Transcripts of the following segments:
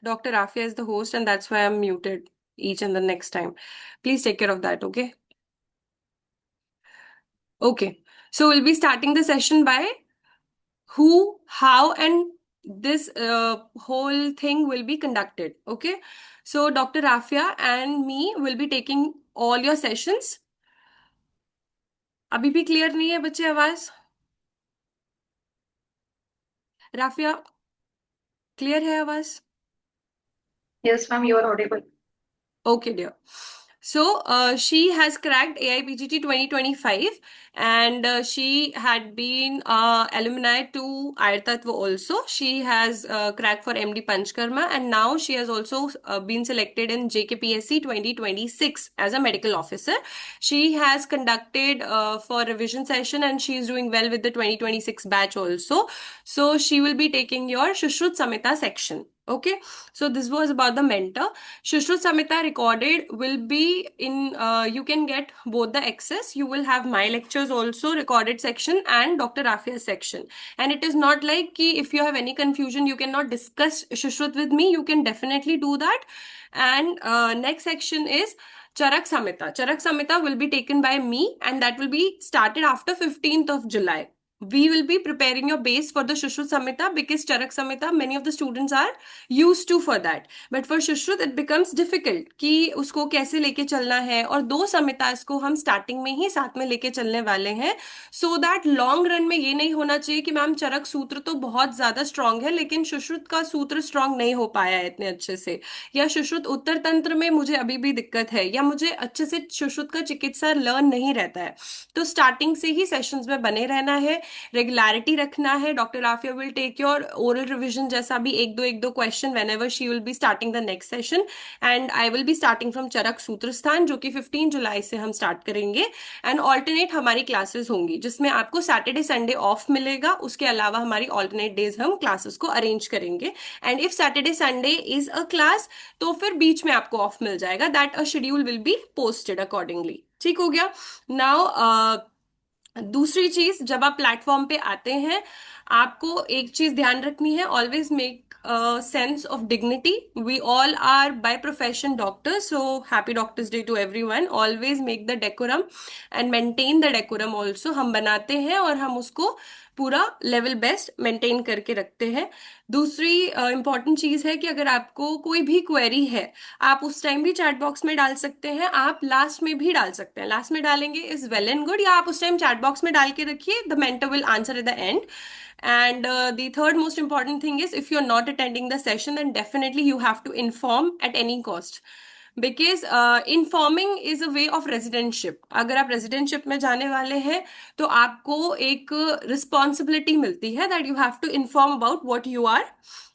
Dr. Afia is the host, and that's why I'm muted each and the next time. Please take care of that, okay? Okay. So we'll be starting the session by who, how, and this whole thing will be conducted. Okay. So Dr. Afia and me will be taking all your sessions. अभी भी clear नहीं है बच्चे आवाज? Rafia, clear है आवाज? Yes, ma'am, you are audible. Okay, dear. So, she has cracked AIPGT 2025 and she had been alumni to Ayurtatva also. She has cracked for MD Panchkarma and now she has also been selected in JKPSC 2026 as a medical officer. She has conducted for revision session and she is doing well with the 2026 batch also. So, she will be taking your Shushrut Samhita section. Okay, so this was about the mentor. Shushrut Samhita recorded will be in, you can get both the access. You will have my lectures also, recorded section, and Dr. Rafia's section. And it is not like ki if you have any confusion, you cannot discuss Shushrut with me. You can definitely do that. And next section is Charak Samhita. Charak Samhita will be taken by me, and that will be started after 15th of July. We will be preparing your base for the Shushrut Samhita because Charak Samhita, many of the students are used to for that. But for Sushruta it becomes difficult कि उसको कैसे लेके चलना है, और दो संहितास को हम स्टार्टिंग में ही साथ में लेके चलने वाले हैं सो दैट लॉन्ग रन में ये नहीं होना चाहिए कि मैम चरक सूत्र तो बहुत ज्यादा स्ट्रांग है लेकिन सुश्रुत का सूत्र स्ट्रांग नहीं हो पाया है इतने अच्छे से, या सुश्रुत उत्तर तंत्र में मुझे अभी भी दिक्कत है, या मुझे अच्छे से सुश्रुत का चिकित्सा लर्न नहीं रहता है। तो स्टार्टिंग से ही सेशंस में बने रहना है, रेगुलरिटी रखना है। Doctor Rafia will take your oral revision जैसा भी एक दो question whenever she will be starting the next session, and I will be starting from Charak Sutra Sthan जो कि 15 जुलाई से हम स्टार्ट करेंगे। एंड ऑल्टरनेट हमारी क्लासेस होंगी जिसमें आपको सैटरडे संडे ऑफ मिलेगा, उसके अलावा हमारी ऑल्टरनेट डेज हम क्लासेस को अरेंज करेंगे। And if Saturday Sunday is a class तो फिर बीच में आपको ऑफ मिल जाएगा, that a schedule will be posted accordingly. ठीक हो गया? नाउ दूसरी चीज, जब आप प्लेटफॉर्म पे आते हैं आपको एक चीज ध्यान रखनी है, always make sense of dignity. We all are by profession doctors, so happy doctors day to everyone. Always make the decorum and maintain the decorum also. हम बनाते हैं और हम उसको पूरा लेवल बेस्ट मेंटेन करके रखते हैं। दूसरी इंपॉर्टेंट चीज है कि अगर आपको कोई भी क्वेरी है आप उस टाइम भी चैट बॉक्स में डाल सकते हैं, आप लास्ट में भी डाल सकते हैं। लास्ट में डालेंगे इज वेल एंड गुड, या आप उस टाइम चैट बॉक्स में डाल के रखिए, the mentor will answer at the end. And the third most important thing is if you're not attending the session then definitely you have to inform at any cost, because informing is a way of residentship. अगर आप residentship में जाने वाले हैं तो आपको एक responsibility मिलती है that you have to inform about what you are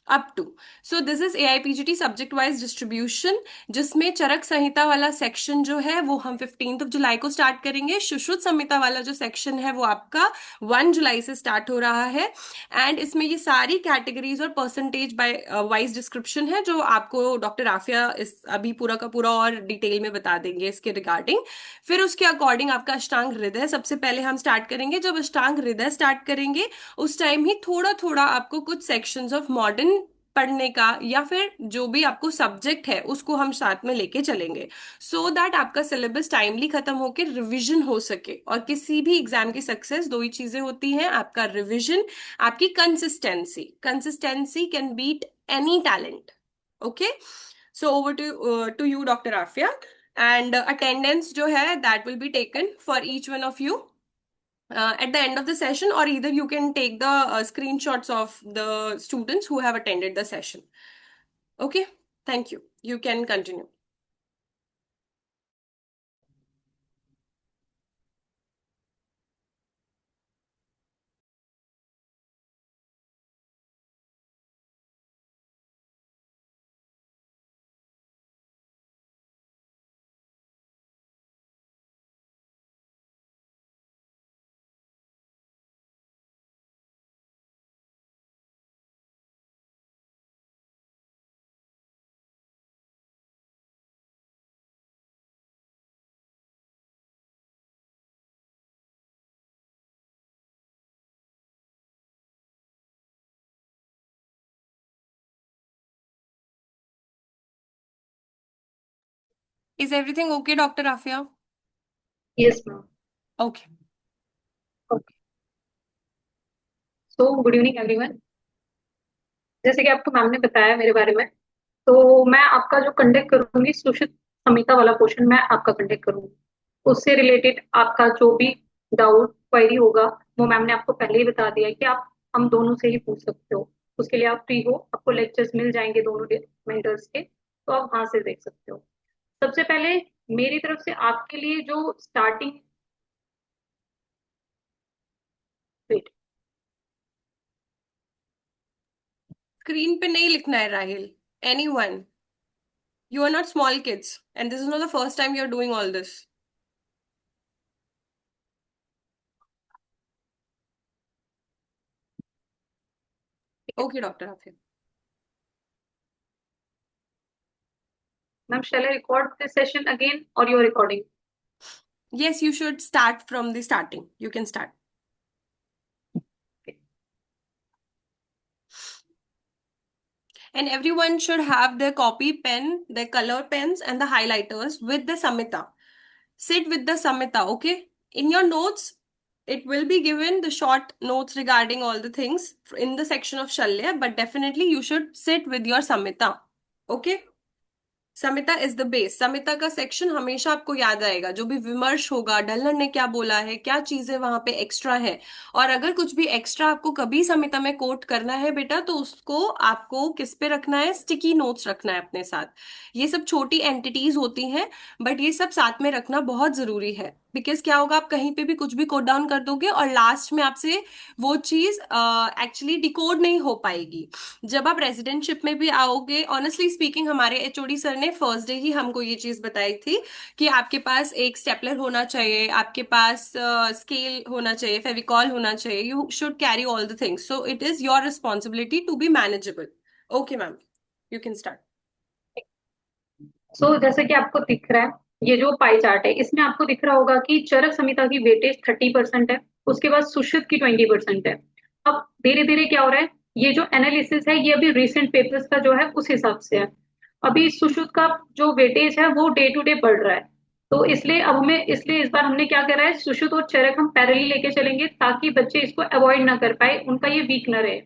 up to. So this is AIPGT subject wise distribution, जिसमें चरक संहिता वाला सेक्शन जो है वो हम 15 जुलाई को स्टार्ट करेंगे। सुश्रुत संहिता वाला जो सेक्शन है वो आपका 1 जुलाई से स्टार्ट हो रहा है। एंड इसमें ये सारी कैटेगरीज और परसेंटेज बाय वाइज डिस्क्रिप्शन है जो आपको डॉक्टर आफिया इस अभी पूरा का पूरा और डिटेल में बता देंगे इसके रिगार्डिंग। फिर उसके अकॉर्डिंग आपका अष्टांग हृदय सबसे पहले हम स्टार्ट करेंगे। जब अष्टांग हृदय स्टार्ट करेंगे उस टाइम ही थोड़ा थोड़ा आपको कुछ सेक्शंस ऑफ मॉडर्न पढ़ने का, या फिर जो भी आपको सब्जेक्ट है उसको हम साथ में लेके चलेंगे सो दैट आपका सिलेबस टाइमली खत्म होके रिवीजन हो सके। और किसी भी एग्जाम की सक्सेस दो ही चीजें होती हैं, आपका रिवीजन, आपकी consistency. Consistency can beat any talent. Okay, so over to you doctor Afia. And attendance जो है that will be taken for each one of you at the end of the session, or either you can take the screenshots of the students who have attended the session. Okay, thank you. You can continue. Is everything okay, Dr. Afia? Yes, ma'am. Okay. Okay. So good evening everyone. जैसे कि आपको ma'am ने बताया मेरे बारे में, तो मैं आपका जो कंडक्ट करूंगी सुशित समिता वाला पोर्शन मैं आपका कंडक्ट करूंगी। उससे रिलेटेड आपका जो भी डाउट क्वेरी होगा वो मैम ने आपको पहले ही बता दिया है कि आप हम दोनों से ही पूछ सकते हो। उसके लिए आप फ्री हो, आपको लेक्चर्स मिल जाएंगे दोनों मेंटर्स के, तो आप वहां से देख सकते हो। सबसे पहले मेरी तरफ से आपके लिए जो स्टार्टिंग, वेट, स्क्रीन पे नहीं लिखना है Rahil. Anyone. You are not small kids, and this is not the first time you're doing all this. Okay, Dr. Afia. Ma'am shall I record this session again और your recording? Yes, you should start from the starting. You can start. And everyone should have their copy pen, their color pens, and the highlighters with the Samhita. Sit with the Samhita, okay? In your notes, it will be given the short notes regarding all the things in the section of Shalya, but definitely you should sit with your Samhita, okay? Samita is the base. Samita का section हमेशा आपको याद आएगा. जो भी विमर्श होगा, डल्लन ने क्या बोला है, क्या चीजें वहां पे एक्स्ट्रा है, और अगर कुछ भी एक्स्ट्रा आपको कभी समिता में कोट करना है बेटा, तो उसको आपको किस पे रखना है? स्टिकी नोट्स रखना है अपने साथ. ये सब छोटी एंटिटीज होती हैं, बट ये सब साथ में रखना बहुत जरूरी है. बिकॉज क्या होगा, आप कहीं पे भी कुछ भी कोट डाउन कर दोगे और लास्ट में आपसे वो चीज एक्चुअली डिकोड नहीं हो पाएगी. जब आप रेजिडेंटशिप में भी आओगे, ऑनेस्टली स्पीकिंग, हमारे एचओडी सर ने फर्स्ट डे ही हमको ये चीज बताई थी कि आपके पास एक स्टेपलर होना चाहिए, आपके पास स्केल होना चाहिए, फेविकॉल होना चाहिए. You should carry all the things, so it is your responsibility to be manageable. Okay ma'am, you can start. So जैसे कि आपको दिख रहा है, ये जो पाई चार्ट है इसमें आपको दिख रहा होगा कि चरक समिता की वेटेज 30% है, उसके बाद सुश्रुत की 20% है। अब धीरे धीरे क्या हो रहा है, ये जो एनालिसिस है ये अभी रिसेंट पेपर्स का जो है उस हिसाब से है। अभी सुश्रुत का जो वेटेज है वो डे टू डे बढ़ रहा है, तो इसलिए अब हमें इसलिए इस बार हमने क्या करा है, सुश्रुत और चरक हम पैरेलली लेके चलेंगे ताकि बच्चे इसको अवॉइड ना कर पाए, उनका ये वीक ना रहे।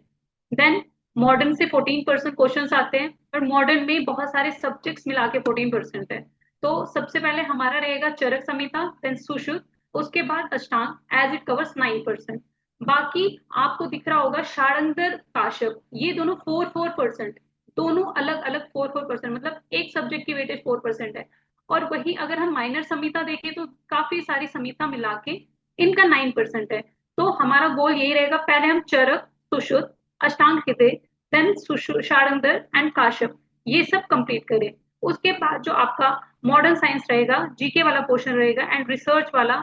देन मॉडर्न से 14% क्वेश्चन आते हैं, पर मॉडर्न में बहुत सारे सब्जेक्ट्स मिला के 14% है। तो सबसे पहले हमारा रहेगा चरक संहिता, देन सुश्रुत, उसके बाद अष्टांग एज इट कवर्स 9%। बाकी आपको दिख रहा होगा शारंगर काश्यप, ये दोनों 4-4%, दोनों अलग अलग 4-4%, मतलब एक सब्जेक्ट की वेटेज 4% है। और वही अगर हम माइनर संहिता देखें तो काफी सारी संहिता मिला के इनका 9% है। तो हमारा गोल यही रहेगा, पहले हम चरक, सुश्रुत, अष्टांग हृदय, देन शारंगर एंड काश्यप, ये सब कंप्लीट करें। उसके बाद जो आपका मॉडर्न साइंस रहेगा, जीके वाला पोर्शन रहेगा एंड रिसर्च वाला,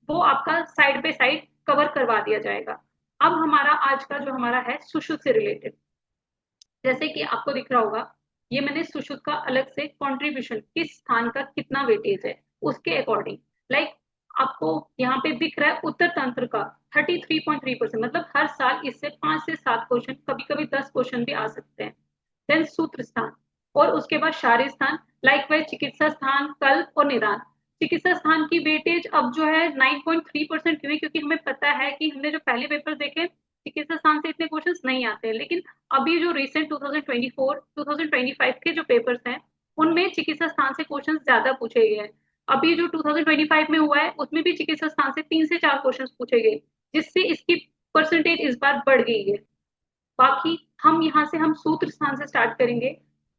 वो आपका साइड बाय साइड कवर करवा दिया जाएगा। अब हमारा आज का जो हमारा है सुश्रुत से रिलेटेड, जैसे कि आपको दिख रहा होगा, ये मैंने सुश्रुत का अलग से कंट्रीब्यूशन, किस स्थान का कितना वेटेज है उसके अकॉर्डिंग, लाइक आपको यहाँ पे दिख रहा है उत्तर तंत्र का 33.3%, मतलब हर साल इससे 5 से 7 क्वेश्चन, कभी कभी 10 क्वेश्चन भी आ सकते हैं। देन सूत्र स्थान, और उसके बाद शारीर स्थान, लाइक वाइज चिकित्सा स्थान, कल्प और निदान। चिकित्सा स्थान की वेटेज अब जो है 9.3% क्यों है, क्योंकि हमें पता है कि हमने जो पहले पेपर देखे चिकित्सा स्थान से इतने क्वेश्चंस नहीं आते हैं, लेकिन अभी जो रिसेंट 2024 2025 के जो पेपर्स हैं उनमें चिकित्सा स्थान से क्वेश्चंस ज्यादा पूछे गए हैं। अभी जो 2025 में हुआ है उसमें भी चिकित्सा स्थान से 3 से 4 क्वेश्चंस पूछे गए, जिससे इसकी परसेंटेज इस बार बढ़ गई है। बाकी हम यहाँ से हम सूत्र स्थान से स्टार्ट करेंगे,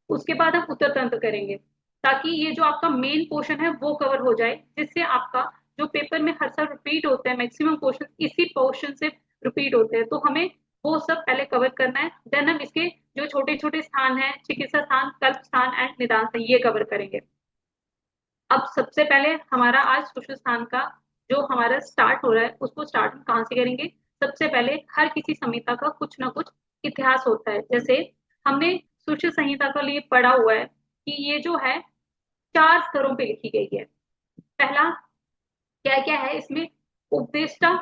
उसके बाद हम उत्तर तंत्र करेंगे, ताकि ये जो आपका मेन पोर्शन है वो कवर हो जाए, जिससे आपका जो पेपर में हर साल रिपीट होते हैं मैक्सिमम क्वेश्चन इसी पोर्शन से रिपीट होते हैं, तो हमें वो सब पहले कवर करना है। देन हम इसके जो छोटे छोटे स्थान है, चिकित्सा स्थान, कल्प स्थान एंड निदान स्थान, ये कवर करेंगे। अब सबसे पहले हमारा आज सूक्ष्म स्थान का जो हमारा स्टार्ट हो रहा है उसको स्टार्ट कहाँ से करेंगे। सबसे पहले हर किसी संहिता का कुछ ना कुछ इतिहास होता है, जैसे हमने सूक्ष्म संहिता के लिए पढ़ा हुआ है कि ये जो है 4 स्तरों पे लिखी गई है। पहला क्या क्या है इसमें, उपदेष्टा,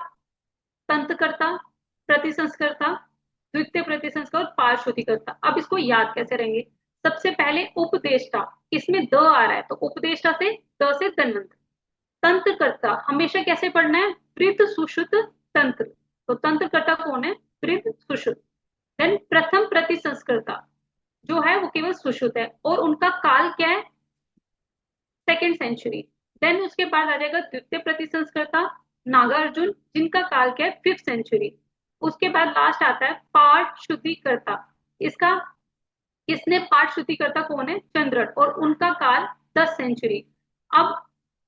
तंत्रकर्ता, प्रतिसंस्कर्ता, द्वितीय प्रतिसंस्कर और पार्श्वतिकर्ता। अब इसको याद कैसे रहेंगे, सबसे पहले उपदेष्टा, इसमें द आ रहा है तो उपदेष्टा से द से धन्वंतरि। तंत्रकर्ता हमेशा कैसे पढ़ना है, वृद्ध सुश्रुत तंत्र। तो तंत्रकर्ता कौन है, वृद्ध सुश्रुत। देन प्रथम प्रतिसंस्कृता जो है वो केवल सुश्रुत है और उनका काल क्या है, सेकेंड सेंचुरी। देन उसके बाद आ जाएगा द्वितीय प्रतिसंस्कृता नागार्जुन, जिनका काल क्या है, फिफ्थ सेंचुरी। उसके बाद लास्ट आता है पाठ शुद्धिकर्ता। इसका इसने पाठ शुद्धिकर्ता कौन है, चंद्रट, और उनका काल 10 सेंचुरी। अब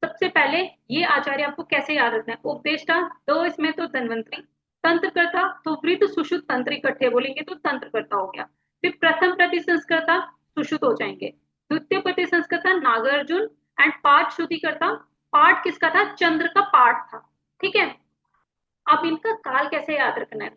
सबसे पहले ये आचार्य आपको कैसे याद रखना है, उपदेष्टा तो इसमें तो धन्वंतरी, तंत्रकर्ता तो वृद्ध सुश्रुत तंत्र इकट्ठे बोलेंगे तो तंत्रकर्ता हो गया। फिर प्रथम प्रतिसंस्कृता सुश्रुत हो जाएंगे, द्वितीय प्रतिसंस्कृता नागार्जुन, एंड पाठ शुद्धिकर्ता, पाठ किसका था, चंद्र का पाठ था। ठीक है। अब इनका काल कैसे याद रखना है,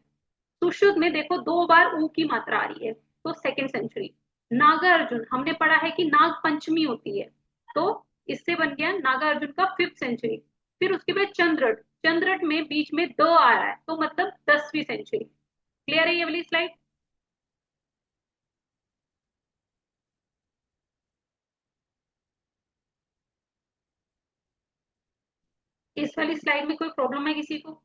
सुश्रुत में देखो 2 बार ऊ की मात्रा आ रही है तो सेकेंड सेंचुरी। नागार्जुन हमने पढ़ा है कि नाग पंचमी होती है तो इससे बन गया नागार्जुन का फिफ्थ सेंचुरी। फिर उसके बाद चंद्रट, चंद्रट में बीच में द आ रहा है तो मतलब 10वीं सेंचुरी। क्लियर है ये वाली स्लाइड। इस वाली स्लाइड में कोई प्रॉब्लम है किसी को,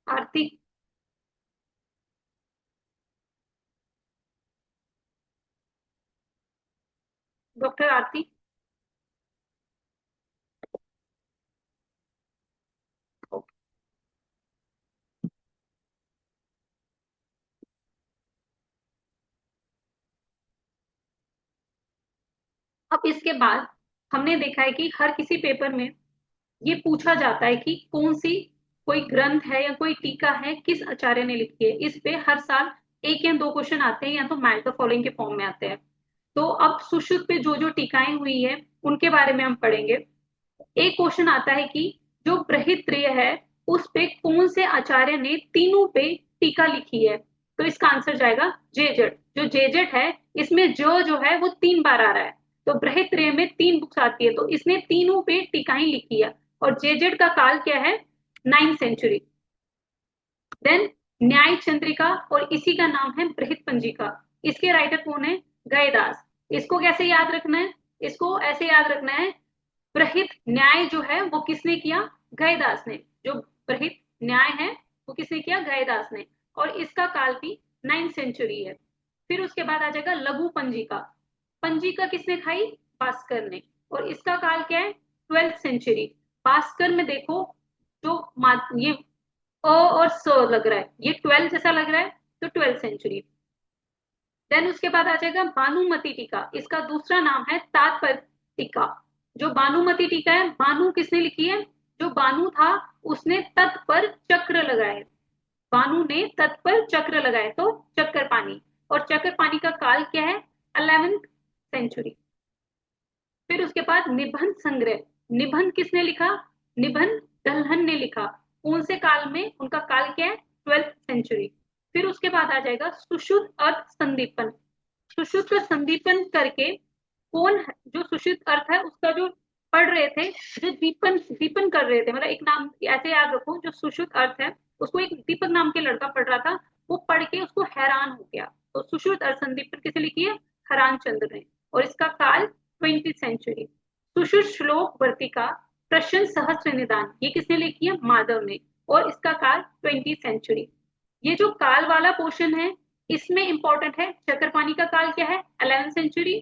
आरती, डॉक्टर आरती। अब इसके बाद हमने देखा है कि हर किसी पेपर में ये पूछा जाता है कि कौन सी कोई ग्रंथ है या कोई टीका है किस आचार्य ने लिखी है। इस पे हर साल 1 या 2 क्वेश्चन आते हैं या तो मैच द फॉलोइंग के फॉर्म में आते हैं। तो अब सुश्रुत पे जो जो टीकाएं हुई है उनके बारे में हम पढ़ेंगे। एक क्वेश्चन आता है कि जो बृहत्त्रय है उस पे कौन से आचार्य ने तीनों पे टीका लिखी है। तो इसका आंसर जाएगा जेजट। जो जेजट है इसमें जो है वो 3 बार आ रहा है तो बृहत्त्रय में 3 बुक्स आती है तो इसने तीनों पे टीकाएं लिखी है। और जेजेड का काल क्या है, 9th सेंचुरी। देन न्याय चंद्रिका और इसी का नाम है बृहत पंजिका। इसके राइटर कौन है, गयदास। इसको कैसे याद रखना है, इसको ऐसे याद रखना है, बृहत न्याय जो है वो किसने किया, गयदास ने। जो बृहत न्याय है वो किसने किया, गयदास ने। और इसका काल भी 9th सेंचुरी है। फिर उसके बाद आ जाएगा लघु पंजिका। पंजिका किसने खाई, भास्कर ने। और इसका काल क्या है, 12th सेंचुरी। भास्कर में देखो जो ये अ और स लग रहा है, ये 12 जैसा लग रहा है तो 12th सेंचुरी। देन उसके बाद आ जाएगा भानुमति टीका। इसका दूसरा नाम है तात्पर्य टीका। जो भानुमति टीका है, भानु किसने लिखी है, जो भानु था उसने तत् पर चक्र लगाए। भानु ने तत् पर चक्र लगाए तो चक्कर पानी। और चक्कर पानी का काल क्या है, 11th सेंचुरी। फिर उसके बाद निबंध संग्रह। निबंध किसने लिखा, निबंध दलहन ने लिखा। कौन से काल में, उनका काल क्या है, 12th सेंचुरी। फिर उसके बाद आ जाएगा सुश्रुत अर्थ संदीपन। सुश्रुत का संदीपन करके कौन, जो सुश्रुत अर्थ है उसका जो पढ़ रहे थे, जो दीपन दीपन कर रहे थे, मतलब एक नाम ऐसे याद रखो, जो सुश्रुत अर्थ है उसको एक दीपक नाम के लड़का पढ़ रहा था, वो पढ़ के उसको हैरान हो गया। तो सुश्रुत अर्थ संदीपन किसे लिखी है, हरान चंद्र ने। और इसका काल 20th सेंचुरी। सुश्रुत श्लोक वर्तिका प्रश्न सहस्त्र निदान, ये किसने लिखी है, माधव ने। और इसका काल 20th सेंचुरी। ये जो काल वाला पोर्शन है इसमें इंपॉर्टेंट है, चक्रपाणी का काल क्या है, 11th सेंचुरी,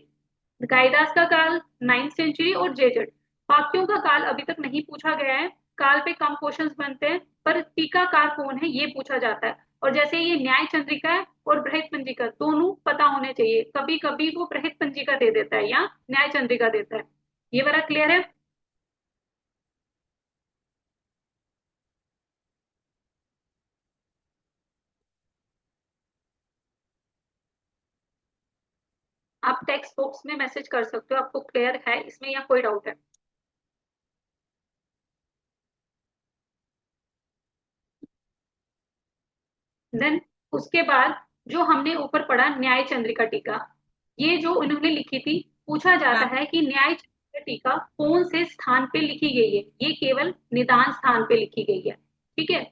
गाइदास का काल 9th सेंचुरी, और जेजट। बाकियों का काल अभी तक नहीं पूछा गया है, काल पे कम क्वेश्चंस बनते हैं, पर टीकाकार कौन है ये पूछा जाता है। और जैसे ये न्याय चंद्रिका है और बृहत पंजिका दोनों पता होने चाहिए, कभी कभी वो बृहत पंजिका दे देता है या न्याय चंद्रिका देता है। ये वाला क्लियर है। आप टेक्स्ट बॉक्स में मैसेज कर सकते हो, आपको क्लियर है इसमें या कोई डाउट है। देन उसके बाद जो हमने ऊपर पढ़ा न्याय चंद्रिका टीका, ये जो इन्होंने लिखी थी, पूछा जाता हाँ। है कि न्याय चंद्रिका टीका कौन से स्थान पे लिखी गई है। ये केवल निदान स्थान पे लिखी गई है। ठीक है।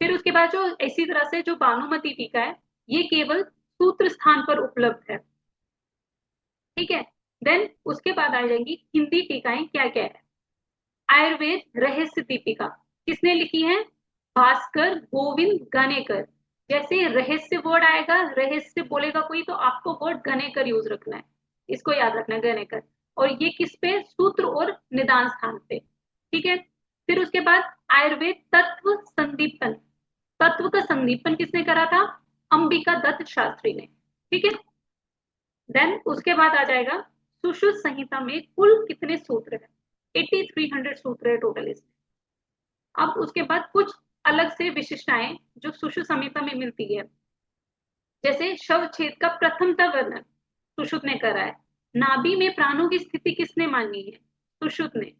फिर उसके बाद जो इसी तरह से जो भानुमति टीका है, ये केवल सूत्र स्थान पर उपलब्ध है। ठीक है। देन उसके बाद आ जाएंगी हिंदी टीकाएं क्या क्या है। आयुर्वेद रहस्य दीपिका किसने लिखी है? भास्कर गोविंद गणेकर। जैसे रहस्य वर्ड आएगा, रहस्य बोलेगा कोई, तो आपको वर्ड गणेकर यूज रखना है, इसको याद रखना है, गणेकर। और ये किस पे? सूत्र और निदान स्थान पे। ठीक है। फिर उसके बाद आयुर्वेद तत्व संदीपन। तत्व का संदीपन किसने करा था? अंबिका दत्त शास्त्री ने। ठीक है। देन उसके बाद आ जाएगा सुश्रुत संहिता में कुल कितने सूत्र है? 8300 सूत्र है टोटल इसमें। अब उसके बाद कुछ अलग से विशिष्टताएं जो सुश्रुत संहिता में मिलती है, जैसे शव छेद का प्रथमतः वर्णन सुश्रुत ने करा है। नाभि में प्राणों की स्थिति किसने मानी है? सुश्रुत ने।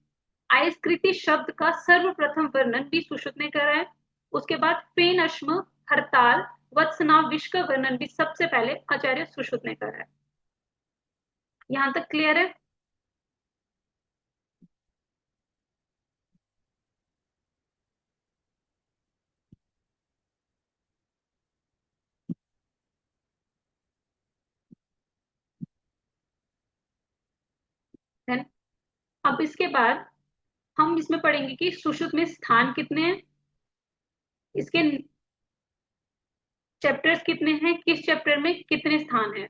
आयस्कृति शब्द का सर्वप्रथम वर्णन भी सुश्रुत ने करा है। उसके बाद फेन अश्म, हड़ताल, वत्सनाव, विष का वर्णन भी सबसे पहले आचार्य सुश्रुत ने करा है। यहां तक क्लियर है? Then, अब इसके बाद हम इसमें पढ़ेंगे कि सुश्रुत में स्थान कितने हैं, इसके चैप्टर्स कितने हैं, किस चैप्टर में कितने स्थान हैं।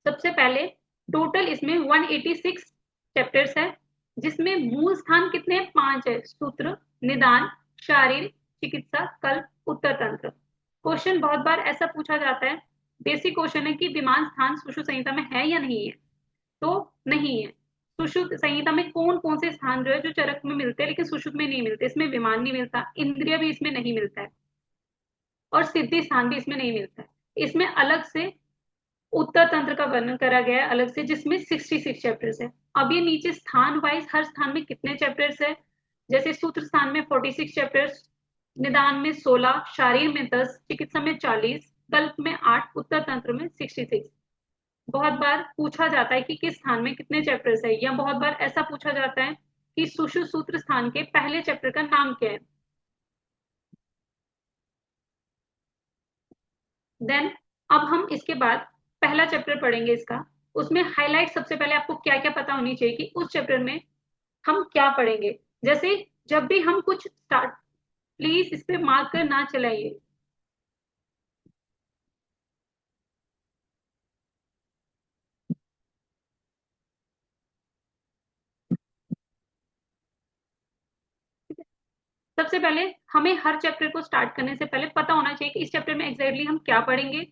सबसे पहले टोटल इसमें 186 चैप्टर्स है, जिसमें मूल स्थान कितने हैं? 5 है। सूत्र, निदान, शारीर, चिकित्सा, कल्प, उत्तर तंत्र। क्वेश्चन बहुत बार ऐसा पूछा जाता है, बेसिक क्वेश्चन है कि विमान स्थान सुश्रुत संहिता में है या नहीं है, तो नहीं है। सुश्रुत संहिता में कौन कौन से स्थान जो है जो चरक में मिलते हैं लेकिन सुश्रुत में नहीं मिलते? इसमें विमान नहीं मिलता, इंद्रिय भी इसमें नहीं मिलता है, और सिद्धि स्थान भी इसमें नहीं मिलता है। इसमें अलग से उत्तर तंत्र का वर्णन करा गया है अलग से, जिसमें 66 चैप्टर्स है। अब ये नीचे स्थान वाइज हर स्थान में कितने चैप्टर्स है, जैसे सूत्र स्थान में 46 चैप्टर्स, निदान में 16, शारीर में 10, चिकित्सा में 40, कल्प में 8, उत्तर तंत्र में 66। बहुत बार पूछा जाता है कि किस स्थान में कितने चैप्टर्स है, या बहुत बार ऐसा पूछा जाता है कि सुश्रुत सूत्र स्थान के पहले चैप्टर का नाम क्या है। देन अब हम इसके बाद पहला चैप्टर पढ़ेंगे इसका। उसमें हाईलाइट सबसे पहले आपको क्या क्या पता होनी चाहिए कि उस चैप्टर में हम क्या पढ़ेंगे। जैसे जब भी हम कुछ स्टार्ट, प्लीज इस पे मार्क कर ना चलाइए। सबसे पहले हमें हर चैप्टर को स्टार्ट करने से पहले पता होना चाहिए कि इस चैप्टर में एग्जैक्टली हम क्या पढ़ेंगे,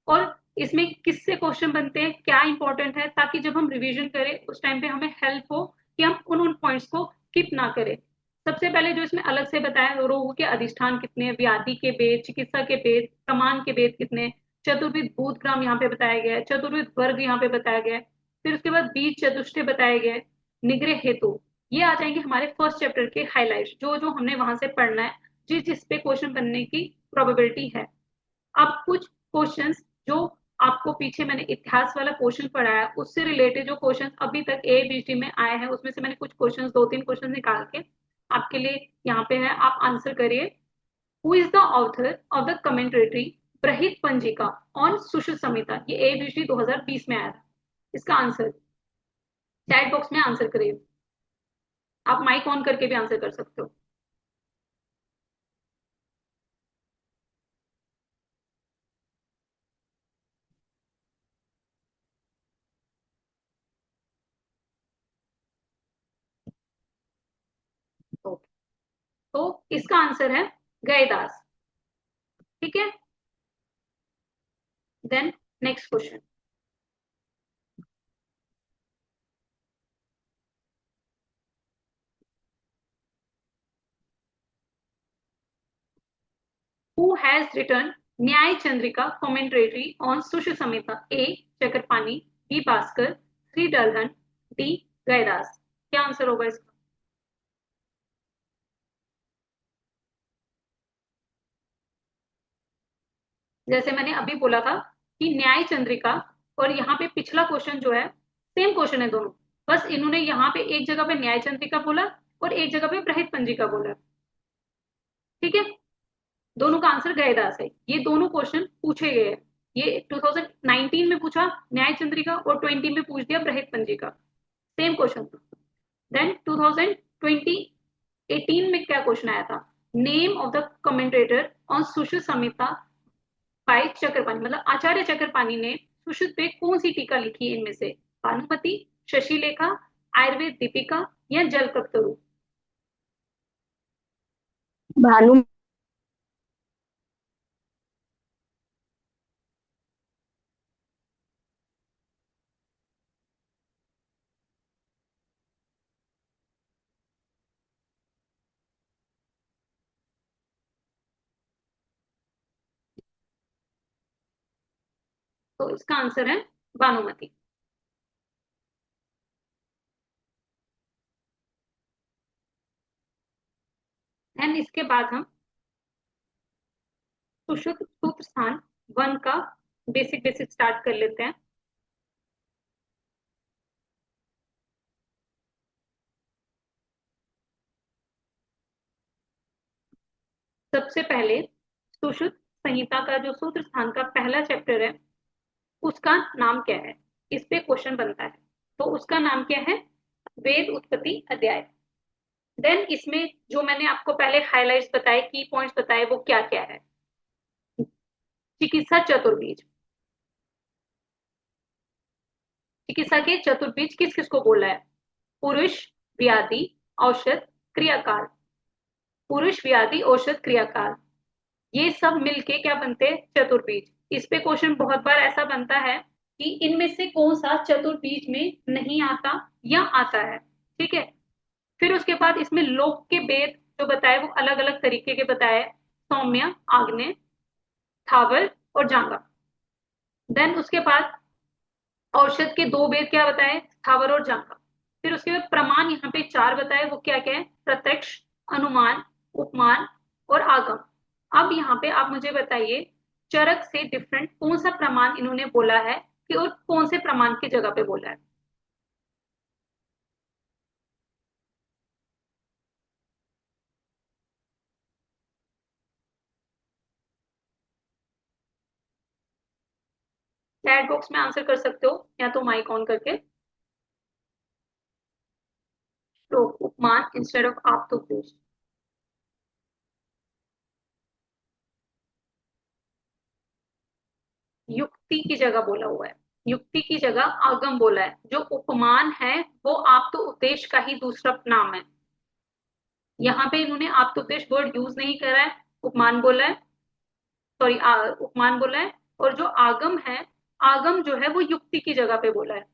और इसमें किससे क्वेश्चन बनते हैं, क्या इंपॉर्टेंट है, ताकि जब हम रिवीजन करें उस टाइम पे हमें हेल्प हो कि हम उन उन पॉइंट्स को स्किप ना करें। सबसे पहले जो इसमें अलग से बताया, रोग के अधिष्ठान कितने, व्याधि के भेद, चिकित्सा के भेद, प्रमाण के भेद कितने, चतुर्विध भूतग्राम यहाँ पे बताया गया है, चतुर्विध वर्ग यहाँ पे बताया गया है। फिर उसके बाद बीज चतुष्टय बताया गया है, निग्रह हेतु। ये आ जाएंगे हमारे फर्स्ट चैप्टर के हाईलाइट, जो जो हमने वहां से पढ़ना है, जिस जिस पे क्वेश्चन बनने की प्रोबेबिलिटी है। अब कुछ क्वेश्चंस जो आपको पीछे मैंने इतिहास वाला क्वेश्चन पढ़ाया उससे रिलेटेड जो क्वेश्चन अभी तक एबीटी में आए हैं, उसमें से मैंने कुछ क्वेश्चंस, दो तीन क्वेश्चन निकाल के आपके लिए यहाँ पे है, आप आंसर करिए। Who is the author of the commentary Brihat Panjika on Sushruta संहिता? ये एबीटी 2020 में आया था। इसका आंसर चैट बॉक्स में आंसर करिए। आप माइक ऑन करके भी आंसर कर सकते हो। ओके, तो इसका आंसर है गयदास। ठीक है। Then next question. Who has written न्याय Chandrika commentary on Sushruta Samhita? A Chakrapani, B Bhaskar, C दलहन, D गयदास। क्या आंसर होगा इसका? जैसे मैंने अभी बोला था कि न्याय चंद्रिका, और यहाँ पे पिछला क्वेश्चन जो है सेम क्वेश्चन है दोनों, बस इन्होंने यहाँ पे एक जगह पे न्याय चंद्रिका बोला और एक जगह पे बृहत पंजिका बोला। ठीक है। दोनों का आंसर गयदास है। ये दोनों क्वेश्चन पूछे गए हैं, ये 2019 में पूछा न्याय चंद्रिका और 20 में पूछ दिया बृहत पंजिका, सेम क्वेश्चन था। देन 2018 में क्या क्वेश्चन आया था, name of the commentator on Sushruta Samhita by Chakrapani, मतलब आचार्य चक्रपाणी ने सुश्रुत पे कौन सी टीका लिखी है इनमें से, भानुमति, शशिलेखा, आयुर्वेद दीपिका या जलकप्तरू। भानु। तो इसका आंसर है भानुमति। एंड इसके बाद हम सुश्रुत सूत्र स्थान 1 का बेसिक बेसिक स्टार्ट कर लेते हैं। सबसे पहले सुश्रुत संहिता का जो सूत्र स्थान का पहला चैप्टर है उसका नाम क्या है, इस पे क्वेश्चन बनता है। तो उसका नाम क्या है, वेद उत्पत्ति अध्याय। देन इसमें जो मैंने आपको पहले हाइलाइट्स बताए, की पॉइंट्स बताए, वो क्या क्या है, चिकित्सा चतुर्बीज, चिकित्सा के चतुर्बीज किस किस को बोला है, पुरुष, व्याधि, औषध, क्रियाकाल। पुरुष, व्याधि, औषध, क्रियाकाल, ये सब मिलके क्या बनते हैं, चतुर्बीज। इस पे क्वेश्चन बहुत बार ऐसा बनता है कि इनमें से कौन सा चतुर्बीज में नहीं आता या आता है, ठीक है। फिर उसके बाद इसमें लोक के वेद जो बताए वो अलग अलग तरीके के बताए, सौम्य, आग्नेय, थावर और जांगा। देन उसके बाद औषध के दो वेद क्या बताए, स्थावर और जांगा। फिर उसके बाद प्रमाण यहाँ पे चार बताए, वो क्या क्या है, प्रत्यक्ष, अनुमान, उपमान और आगम। अब यहाँ पे आप मुझे बताइए चरक से डिफरेंट कौन सा प्रमाण इन्होंने बोला है कि और कौन से प्रमाण की जगह पे बोला है। चैट बॉक्स में आंसर कर सकते हो या तो माइक ऑन करके। तो उपमान इंस्टेड ऑफ आप तो प्लीज, युक्ति की जगह बोला हुआ है, युक्ति की जगह आगम बोला है। जो उपमान है वो आप तो उद्देश्य का ही दूसरा नाम है। यहाँ पे इन्होंने आप तो उद्देश्य वर्ड यूज नहीं करा है, उपमान बोला है, सॉरी उपमान बोला है। और जो आगम है, आगम जो है वो युक्ति की जगह पे बोला है।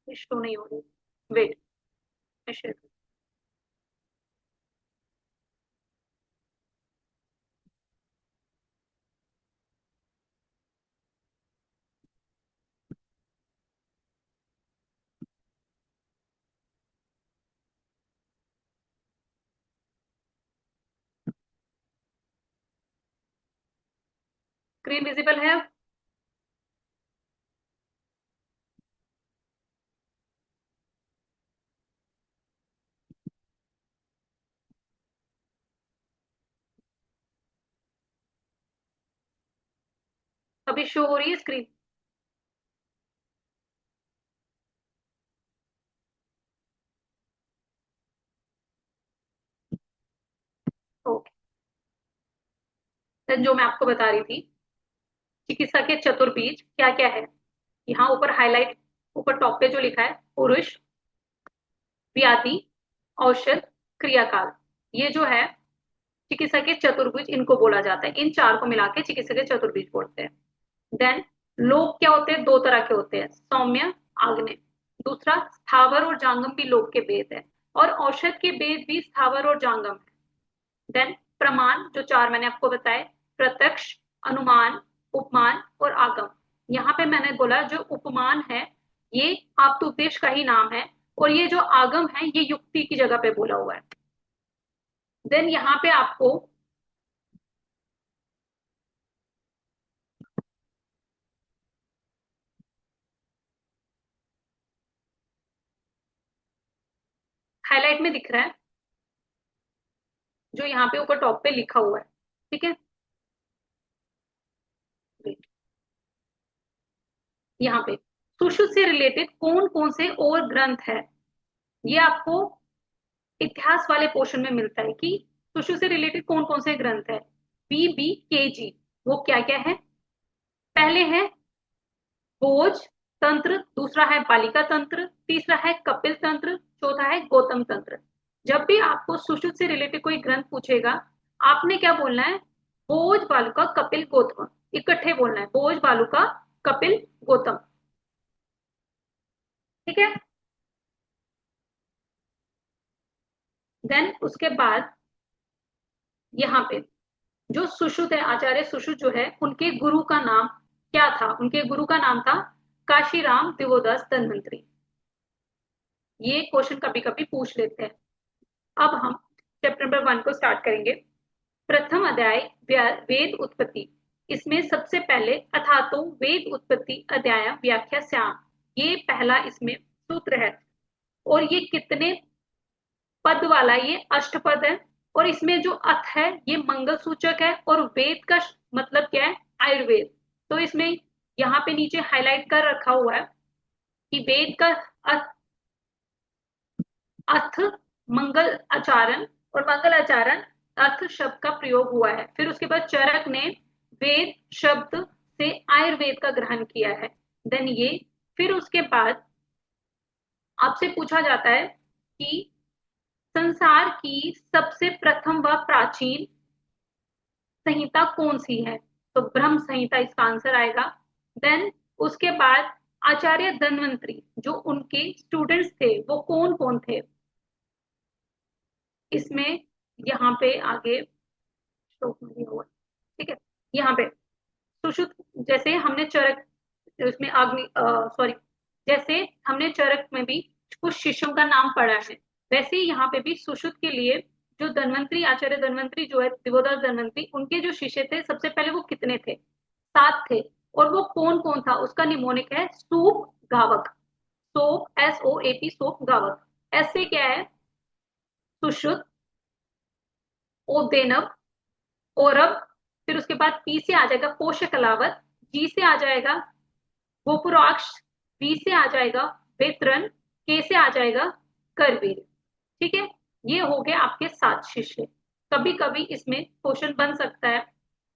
शो नहीं हो रही, वेट, स्क्रीन विजिबल है। अभी शो हो रही है स्क्रीन। ओके, जो मैं आपको बता रही थी, चिकित्सा के चतुर्बीज क्या क्या है, यहाँ ऊपर हाईलाइट, ऊपर टॉप पे जो लिखा है, पुरुष, व्याधि, औषध, क्रियाकाल, ये जो है चिकित्सा के चतुर्भुज इनको बोला जाता है। इन चार को मिला के चिकित्सा के चतुर्भुज बोलते हैं। देन लोक क्या होते हैं, दो तरह के होते हैं, सौम्य, आग्नेय। दूसरा स्थावर और जांगम भी लोक के वेद है, और औषध के वेद भी स्थावर और जांगम है। देन प्रमाण जो चार मैंने आपको बताए, प्रत्यक्ष, अनुमान, उपमान और आगम। यहाँ पे मैंने बोला जो उपमान है ये आप तो उपदेश का ही नाम है, और ये जो आगम है ये युक्ति की जगह पे बोला हुआ है। देन यहाँ पे आपको हाईलाइट में दिख रहा है जो यहाँ पे ऊपर टॉप पे लिखा हुआ है, ठीक है। यहाँ पे सुश्रुत से रिलेटेड कौन कौन से और ग्रंथ है, ये आपको इतिहास वाले पोर्शन में मिलता है कि सुश्रुत से रिलेटेड कौन कौन से ग्रंथ है। BBKG वो क्या क्या है? पहले है भोज तंत्र, दूसरा है बालिका तंत्र, तीसरा है कपिल तंत्र, चौथा है गौतम तंत्र। जब भी आपको सुश्रुत से रिलेटेड कोई ग्रंथ पूछेगा, आपने क्या बोलना है? भोज बालुका कपिल गौतम, इकट्ठे बोलना है, भोज बालुका कपिल गौतम। ठीक है। देन उसके बाद यहाँ पे जो सुश्रुत है, आचार्य सुश्रुत जो है, उनके गुरु का नाम क्या था? उनके गुरु का नाम था काशीराम दिवोदास धन्वंतरी। ये क्वेश्चन कभी कभी पूछ लेते हैं। अब हम चैप्टर नंबर 1 को स्टार्ट करेंगे। प्रथम अध्याय वेद उत्पत्ति। इसमें सबसे पहले अथातो वेद उत्पत्ति अध्याय व्याख्या श्याम, ये पहला इसमें सूत्र है। और ये कितने पद वाला? ये अष्टपद है। और इसमें जो अथ है ये मंगल सूचक है, और वेद का मतलब क्या है? आयुर्वेद। तो इसमें यहाँ पे नीचे हाईलाइट कर रखा हुआ है कि वेद का अर्थ मंगल आचरण, और मंगल आचरण अर्थ शब्द का प्रयोग हुआ है। फिर उसके बाद चरक ने वेद शब्द से आयुर्वेद का ग्रहण किया है। देन ये फिर उसके बाद आपसे पूछा जाता है कि संसार की सबसे प्रथम व प्राचीन संहिता कौन सी है? तो ब्रह्म संहिता इसका आंसर आएगा। देन उसके बाद आचार्य धन्वंतरी जो उनके स्टूडेंट्स थे वो कौन कौन थे? इसमें यहाँ पे आगे श्लोक में दिया हुआ है। ठीक है। यहाँ पे सुश्रुत, जैसे हमने चरक उसमें अग्नि सॉरी जैसे हमने चरक में भी कुछ शिष्यों का नाम पढ़ा है, वैसे ही यहाँ पे भी सुश्रुत के लिए जो धन्वंतरी, आचार्य धन्वंतरी जो है दिवोदास धन्वंतरी, उनके जो शिष्य थे सबसे पहले वो कितने थे? 7 थे। और वो कौन कौन था? उसका निमोनिक है सूप गावक। सोप SOAP सोप गावक। ऐसे क्या है? सुश्रुत, ओदेनव, औरब, फिर उसके बाद पी से आ जाएगा पोषक अलावत, जी से आ जाएगा गोपुराक्ष, बी से आ जाएगा वेतरन, के से आ जाएगा करवीर। ठीक है। ये हो गए आपके 7 शिष्य। कभी कभी इसमें क्वेश्चन बन सकता है,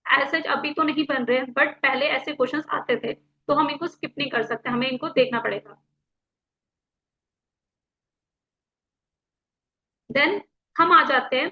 ऐसे अभी तो नहीं बन रहे हैं, बट पहले ऐसे क्वेश्चन आते थे, तो हम इनको स्किप नहीं कर सकते, हमें इनको देखना पड़ेगा। देन हम आ जाते हैं,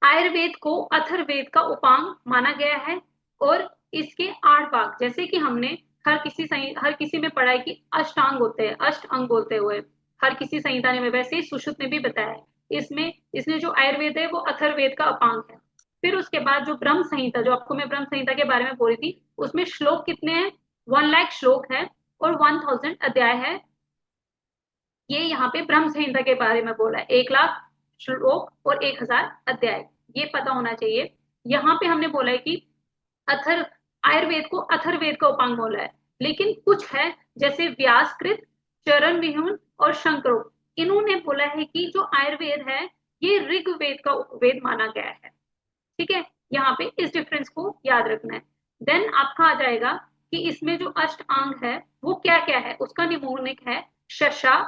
आयुर्वेद को अथर्ववेद का उपांग माना गया है। और इसके 8 भाग, जैसे कि हमने हर किसी में पढ़ा है कि अष्टांग होते हैं, अष्ट अंग बोलते हुए हर किसी संहिता में, वैसे ही सुश्रुत ने भी बताया है। इसमें इसमें जो आयुर्वेद है वो अथर्ववेद का उपांग है। फिर उसके बाद जो ब्रह्म संहिता, जो आपको मैं ब्रह्म संहिता के बारे में बोली थी, उसमें श्लोक कितने हैं? 1 लाख श्लोक है और 1000 अध्याय है। ये यहाँ पे ब्रह्म संहिता के बारे में बोला है, 1 लाख श्लोक और 1000 अध्याय, ये पता होना चाहिए। यहाँ पे हमने बोला है कि अथर आयुर्वेद को अथर्ववेद का उपांग बोला है, लेकिन कुछ है जैसे व्यासकृत, चरण विहुन और शंकरोक्त, इन्होंने बोला है कि जो आयुर्वेद है ये ऋग्वेद का उपवेद माना गया है। ठीक है। यहाँ पे इस डिफरेंस को याद रखना है। देन आपका आ जाएगा कि इसमें जो अष्ट अंग है वो क्या क्या है? उसका निमोनिक है शशा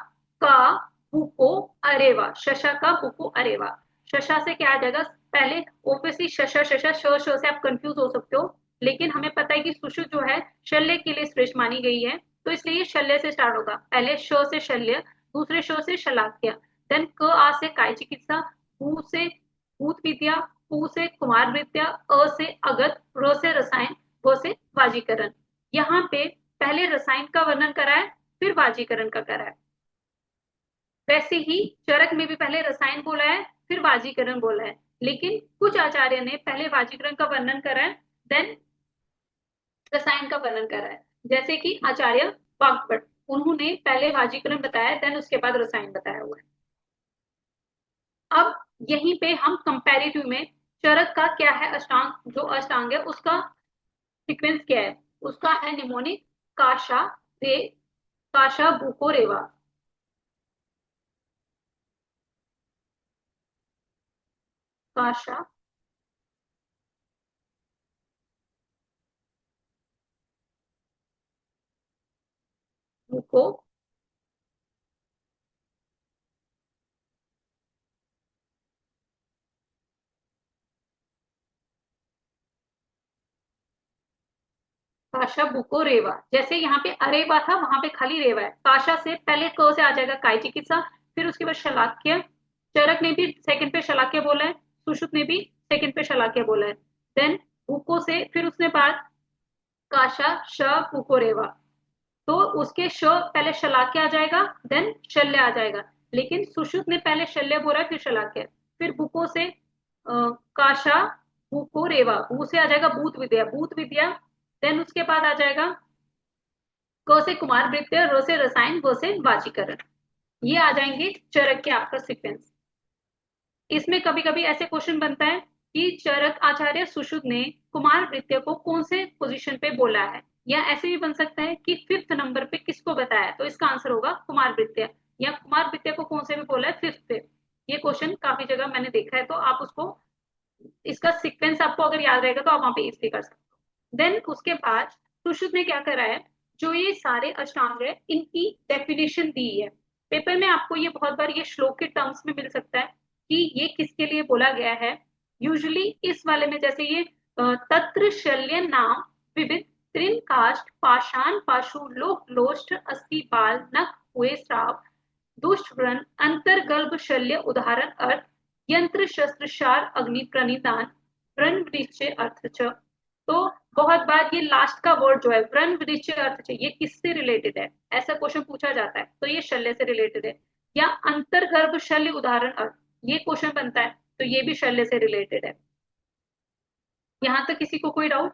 का बुको अरेवा। शशा का बुको अरेवा। शशा से क्या आ जाएगा? पहले ऑब्वियसली शशा शशा श से आप कंफ्यूज हो सकते हो, लेकिन हमें पता है कि सुश्रुत जो है शल्य के लिए श्रेष्ठ मानी गई है, तो इसलिए ये शल्य से स्टार्ट होगा। पहले श से शल्य, दूसरे श से शलाक्य, देन क आ से काय चिकित्सा, भू से भूत विद्या, कु से कुमार विद्या, अ से अगत, र से रसायन, व से वाजीकरण। यहाँ पे पहले रसायन का वर्णन करा है, फिर वाजीकरण का करा है। वैसे ही चरक में भी पहले रसायन बोला है, फिर वाजीकरण बोला है, लेकिन कुछ आचार्य ने पहले वाजीकरण का वर्णन करा है, देन रसायन का वर्णन करा है। जैसे कि आचार्य वाग्भट, उन्होंने पहले वाजीकरण बताया, देन उसके बाद रसायन बताया हुआ है। अब यहीं पे हम कंपैरेटिव में चरक का क्या है? अष्टांग, जो अष्टांग है उसका सीक्वेंस क्या है? उसका है निमोनिक काशा रे, काशा बुको रेवा। काशा बुको, काशा बुको रेवा। जैसे यहाँ पे अरेवा था, वहां पे खाली रेवा है। काशा से पहले क से आ जाएगा काय चिकित्सा, फिर उसके बाद शलाक्य। चरक ने भी सेकंड पे शलाक्य बोला है, सुश्रुत ने भी सेकंड पे शलाक्य बोला है। देन बुको से फिर उसने बाद काशा श बुको रेवा। तो उसके श पहले शलाक्य आ जाएगा, देन शल्य आ जाएगा। लेकिन सुश्रुत ने पहले शल्य बोला फिर शलाक्य। फिर बुको से काशा बुको रेवा, भू से आ जाएगा भूत विद्या, भूत विद्या। देन उसके बाद आ जाएगा क से कुमार वृत्य, र से रसायन, व से वाजीकरण। ये आ जाएंगे चरक के आपका सीक्वेंस। इसमें कभी कभी ऐसे क्वेश्चन बनता है कि चरक आचार्य सुश्रुत ने कुमार वृत्य को कौन से पोजीशन पे बोला है, या ऐसे भी बन सकता है कि फिफ्थ नंबर पे किसको बताया, तो इसका आंसर होगा कुमार वृत्य। या कुमार वृत्य को कौन से भी बोला है फिफ्थ पे। ये क्वेश्चन काफी जगह मैंने देखा है, तो आप उसको, इसका सीक्वेंस आपको अगर याद रहेगा तो आप वहां पे इजिली कर सकते हो। देन उसके बाद सुश्रुत ने क्या करा है, जो ये सारे अष्टांग है इनकी डेफिनेशन दी है। पेपर में आपको ये बहुत बार ये श्लोक के टर्म्स में मिल सकता है कि ये किसके लिए बोला गया है। यूजुअली इस वाले में जैसे ये तत्र शल्य नाम विविध त्रिन काष्ठ पाषाण पाशु लोक लोष्ट अस्थि बाल नख हुए श्राव दुष्ट व्रण अंतर्गर्भ शल्य उदाहरण अर्थ यंत्र शस्त्र शार अग्नि प्रणिधान व्रण वृक्ष अर्थ च। तो बहुत बार ये लास्ट का वर्ड जो है व्रण वृक्ष अर्थ च, ये किससे रिलेटेड है, ऐसा क्वेश्चन पूछा जाता है, तो ये शल्य से रिलेटेड है। या अंतर्गर्भ शल्य उदाहरण अर्थ, ये क्वेश्चन बनता है, तो ये भी शल्य से रिलेटेड है। यहां तक किसी को कोई डाउट?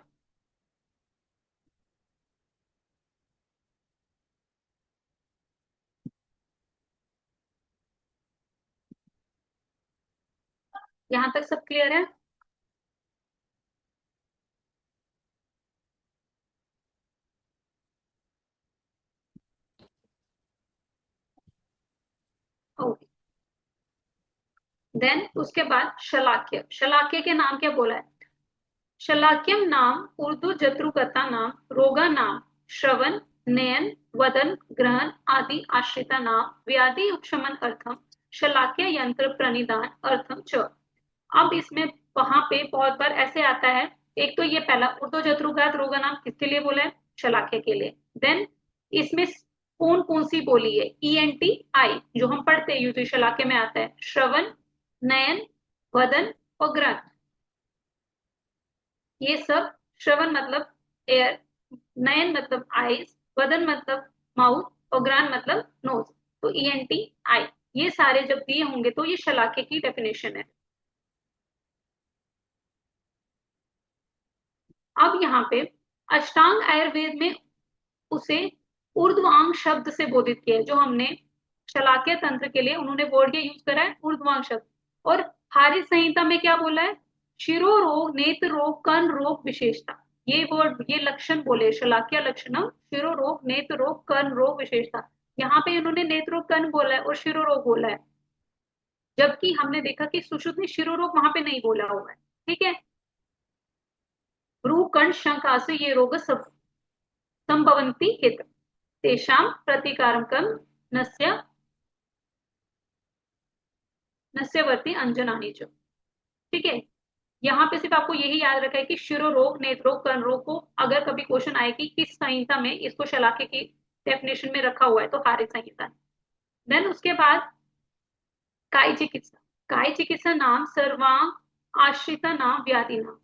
यहां तक सब क्लियर है? ओके। देन उसके बाद शलाक्य, शलाक्य के नाम क्या बोला है? शलाक्यम नाम उर्दू जत्रुकता नाम रोगा नाम श्रवण नयन वदन ग्रहण आदि आश्रिता नाम व्याधि उपशमन अर्थम शलाक्य यंत्र प्रणिधान अर्थम च। अब इसमें वहां पे बहुत बार ऐसे आता है, एक तो ये पहला उर्दू जत्रुघात रोगा नाम किसके लिए बोला है? शलाक्य के लिए। देन इसमें कौन कौन सी बोली है? ई एन टी आई जो हम पढ़ते हैं यूजली शलाक्य में आता है, श्रवण नयन वदन और ग्रहण। ये सब श्रवण मतलब एयर, नयन मतलब आईज, वदन मतलब माउथ और ग्रान मतलब नोज। तो ई एन टी आई ये सारे जब दिए होंगे तो ये शलाक्य की डेफिनेशन है। अब यहाँ पे अष्टांग आयुर्वेद में उसे ऊर्ध्वांग शब्द से बोधित किया है, जो हमने शलाक्य तंत्र के लिए उन्होंने वर्ड ये यूज करा है ऊर्ध्वांग शब्द। और हारी संहिता में क्या बोला है? शिरो रोग नेत्र रोग कर्ण रोग विशेषता, ये वर्ड ये लक्षण बोले शलाक्य लक्षणम शिरो रोग नेत्र रोग कर्ण रोग विशेषता। यहाँ पे इन्होंने नेत्र रोग कर्ण बोला है और शिरो रोग बोला है, जबकि हमने देखा कि सुश्रुत ने शिरो रोग वहां पे नहीं बोला हुआ है। ठीक है। भ्रू कर्ण शंख आसु ये रोग सब संभवन्ति हित तेषां प्रतिकारकम नस्य नस्यवर्ती अंजनानी जो। ठीक है। यहाँ पे सिर्फ आपको यही याद रखा है कि शिरो रोग नेत्र रोग कर्ण रोग को अगर कभी क्वेश्चन आए कि किस संहिता में इसको शलाक्य की डेफिनेशन में रखा हुआ है, तो हारी संहिता। देन उसके बाद काय चिकित्सा, काय चिकित्सा नाम सर्वांग आश्रिता नाम व्याधि नाम